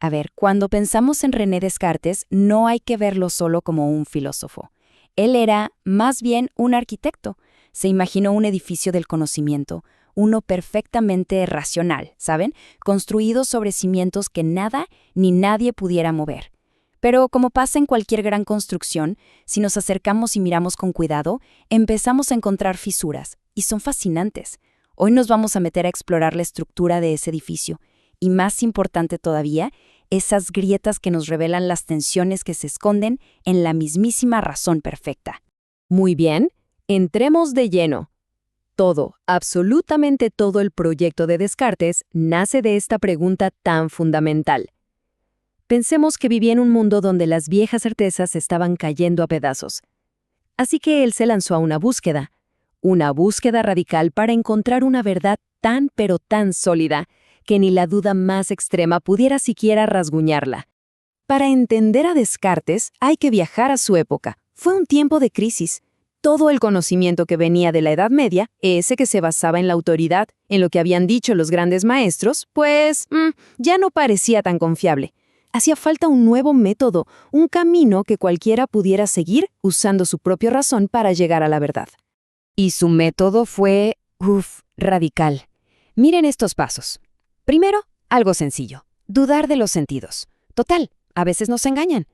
A ver, cuando pensamos en René Descartes, no hay que verlo solo como un filósofo. Él era, más bien, un arquitecto. Se imaginó un edificio del conocimiento, uno perfectamente racional, ¿saben? Construido sobre cimientos que nada ni nadie pudiera mover. Pero como pasa en cualquier gran construcción, si nos acercamos y miramos con cuidado, empezamos a encontrar fisuras, y son fascinantes. Hoy nos vamos a meter a explorar la estructura de ese edificio, y más importante todavía, esas grietas que nos revelan las tensiones que se esconden en la mismísima razón perfecta. Muy bien, entremos de lleno. Todo, absolutamente todo el proyecto de Descartes nace de esta pregunta tan fundamental. Pensemos que vivía en un mundo donde las viejas certezas estaban cayendo a pedazos. Así que él se lanzó a una búsqueda radical para encontrar una verdad tan pero tan sólida que ni la duda más extrema pudiera siquiera rasguñarla. Para entender a Descartes hay que viajar a su época. Fue un tiempo de crisis. Todo el conocimiento que venía de la Edad Media, ese que se basaba en la autoridad, en lo que habían dicho los grandes maestros, pues ya no parecía tan confiable. Hacía falta un nuevo método, un camino que cualquiera pudiera seguir usando su propia razón para llegar a la verdad. Y su método fue, radical. Miren estos pasos. Primero, algo sencillo, dudar de los sentidos. Total, a veces nos engañan.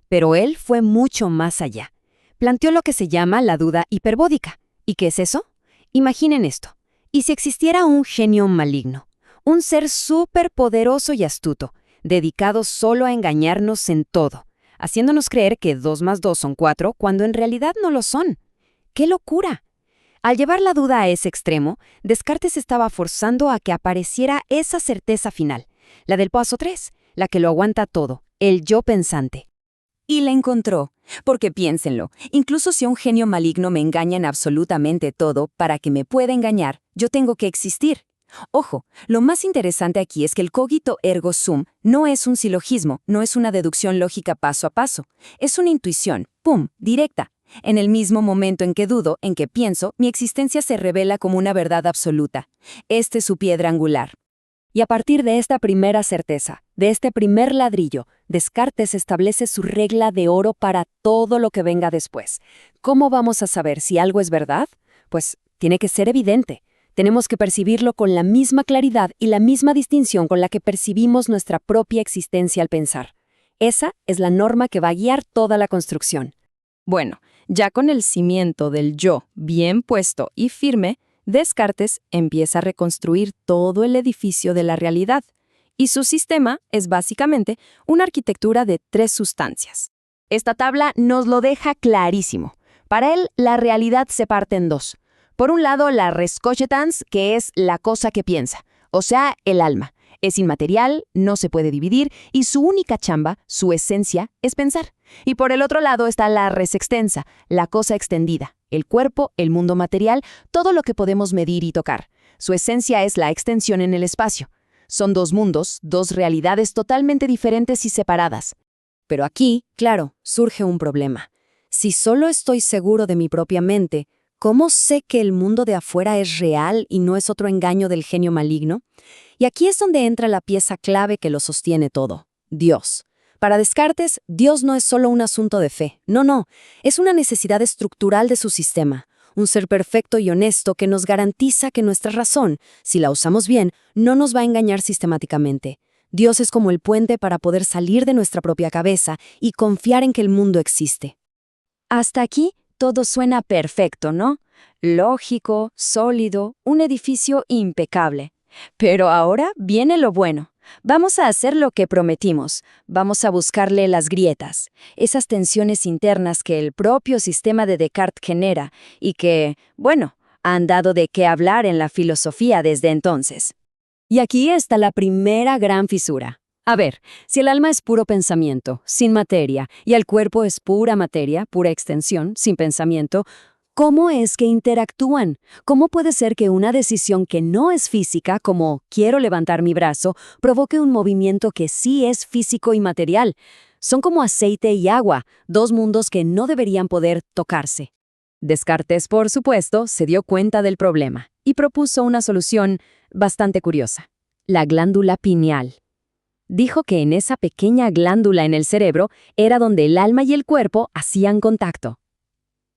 Pero él fue mucho más allá. Planteó lo que se llama la duda hiperbódica. ¿Y qué es eso? Imaginen esto. ¿Y si existiera un genio maligno? Un ser superpoderoso y astuto, dedicado solo a engañarnos en todo, haciéndonos creer que 2 más 2 son 4 cuando en realidad no lo son. ¡Qué locura! Al llevar la duda a ese extremo, Descartes estaba forzando a que apareciera esa certeza final, la del paso 3, la que lo aguanta todo, el yo pensante. Y la encontró, porque piénsenlo, incluso si un genio maligno me engaña en absolutamente todo, para que me pueda engañar, yo tengo que existir. Ojo, lo más interesante aquí es que el cogito ergo sum no es un silogismo, no es una deducción lógica paso a paso, es una intuición, directa. En el mismo momento en que dudo, en que pienso, mi existencia se revela como una verdad absoluta. Este es su piedra angular. Y a partir de esta primera certeza, de este primer ladrillo, Descartes establece su regla de oro para todo lo que venga después. ¿Cómo vamos a saber si algo es verdad? Pues tiene que ser evidente. Tenemos que percibirlo con la misma claridad y la misma distinción con la que percibimos nuestra propia existencia al pensar. Esa es la norma que va a guiar toda la construcción. Bueno, ya con el cimiento del yo bien puesto y firme, Descartes empieza a reconstruir todo el edificio de la realidad, y su sistema es básicamente una arquitectura de 3 sustancias. Esta tabla nos lo deja clarísimo. Para él, la realidad se parte en 2. Por un lado, la res cogitans, que es la cosa que piensa, o sea, el alma. Es inmaterial, no se puede dividir, y su única chamba, su esencia, es pensar. Y por el otro lado está la res extensa, la cosa extendida, el cuerpo, el mundo material, todo lo que podemos medir y tocar. Su esencia es la extensión en el espacio. Son 2 mundos, 2 realidades totalmente diferentes y separadas. Pero aquí, claro, surge un problema. Si solo estoy seguro de mi propia mente, ¿cómo sé que el mundo de afuera es real y no es otro engaño del genio maligno? Y aquí es donde entra la pieza clave que lo sostiene todo: Dios. Para Descartes, Dios no es solo un asunto de fe. No, es una necesidad estructural de su sistema. Un ser perfecto y honesto que nos garantiza que nuestra razón, si la usamos bien, no nos va a engañar sistemáticamente. Dios es como el puente para poder salir de nuestra propia cabeza y confiar en que el mundo existe. Hasta aquí todo suena perfecto, ¿no? Lógico, sólido, un edificio impecable. Pero ahora viene lo bueno. Vamos a hacer lo que prometimos. Vamos a buscarle las grietas, esas tensiones internas que el propio sistema de Descartes genera y que, bueno, han dado de qué hablar en la filosofía desde entonces. Y aquí está la primera gran fisura. A ver, si el alma es puro pensamiento, sin materia, y el cuerpo es pura materia, pura extensión, sin pensamiento, ¿cómo es que interactúan? ¿Cómo puede ser que una decisión que no es física, como quiero levantar mi brazo, provoque un movimiento que sí es físico y material? Son como aceite y agua, 2 mundos que no deberían poder tocarse. Descartes, por supuesto, se dio cuenta del problema y propuso una solución bastante curiosa: la glándula pineal. Dijo que en esa pequeña glándula en el cerebro era donde el alma y el cuerpo hacían contacto.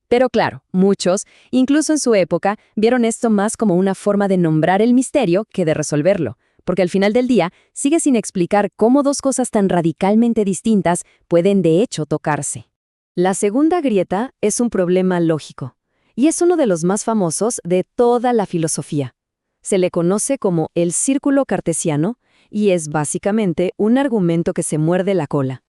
Pero claro, muchos, incluso en su época, vieron esto más como una forma de nombrar el misterio que de resolverlo, porque al final del día sigue sin explicar cómo dos cosas tan radicalmente distintas pueden de hecho tocarse. La segunda grieta es un problema lógico, y es uno de los más famosos de toda la filosofía. Se le conoce como el círculo cartesiano, y es básicamente un argumento que se muerde la cola.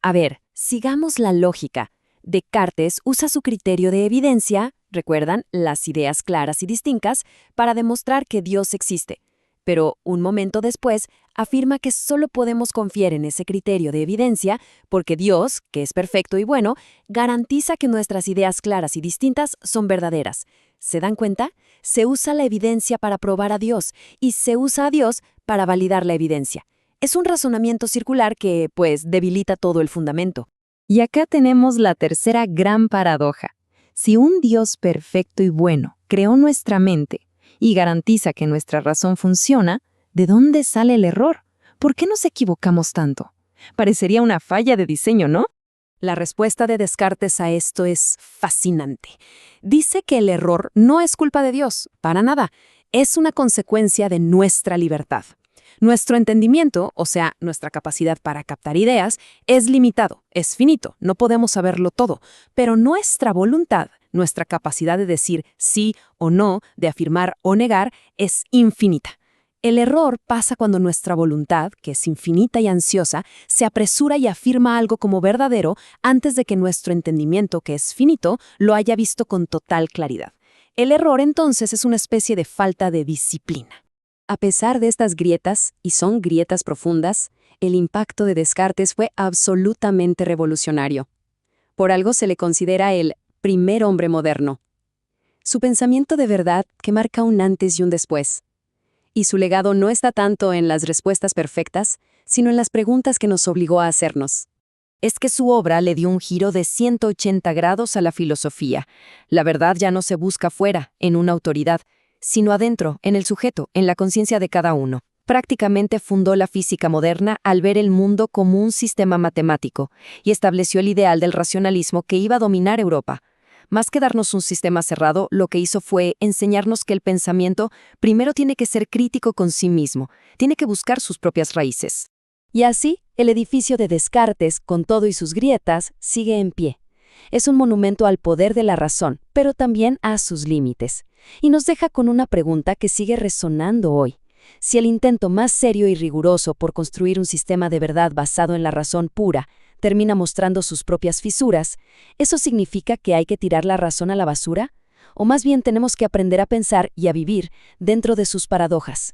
A ver, sigamos la lógica. Descartes usa su criterio de evidencia, recuerdan, las ideas claras y distintas, para demostrar que Dios existe. Pero un momento después afirma que solo podemos confiar en ese criterio de evidencia porque Dios, que es perfecto y bueno, garantiza que nuestras ideas claras y distintas son verdaderas. ¿Se dan cuenta? Se usa la evidencia para probar a Dios y se usa a Dios para validar la evidencia. Es un razonamiento circular que, pues, debilita todo el fundamento. Y acá tenemos la tercera gran paradoja. Si un Dios perfecto y bueno creó nuestra mente y garantiza que nuestra razón funciona, ¿de dónde sale el error? ¿Por qué nos equivocamos tanto? Parecería una falla de diseño, ¿no? La respuesta de Descartes a esto es fascinante. Dice que el error no es culpa de Dios, para nada. Es una consecuencia de nuestra libertad. Nuestro entendimiento, o sea, nuestra capacidad para captar ideas, es limitado, es finito, no podemos saberlo todo, pero nuestra voluntad, nuestra capacidad de decir sí o no, de afirmar o negar, es infinita. El error pasa cuando nuestra voluntad, que es infinita y ansiosa, se apresura y afirma algo como verdadero antes de que nuestro entendimiento, que es finito, lo haya visto con total claridad. El error, entonces, es una especie de falta de disciplina. A pesar de estas grietas, y son grietas profundas, el impacto de Descartes fue absolutamente revolucionario. Por algo se le considera el primer hombre moderno. Su pensamiento de verdad que marca un antes y un después. Y su legado no está tanto en las respuestas perfectas, sino en las preguntas que nos obligó a hacernos. Es que su obra le dio un giro de 180 grados a la filosofía. La verdad ya no se busca fuera, en una autoridad, sino adentro, en el sujeto, en la conciencia de cada uno. Prácticamente fundó la física moderna al ver el mundo como un sistema matemático y estableció el ideal del racionalismo que iba a dominar Europa. Más que darnos un sistema cerrado, lo que hizo fue enseñarnos que el pensamiento primero tiene que ser crítico con sí mismo, tiene que buscar sus propias raíces. Y así, el edificio de Descartes, con todo y sus grietas, sigue en pie. Es un monumento al poder de la razón, pero también a sus límites. Y nos deja con una pregunta que sigue resonando hoy. Si el intento más serio y riguroso por construir un sistema de verdad basado en la razón pura termina mostrando sus propias fisuras, ¿eso significa que hay que tirar la razón a la basura? ¿O más bien tenemos que aprender a pensar y a vivir dentro de sus paradojas?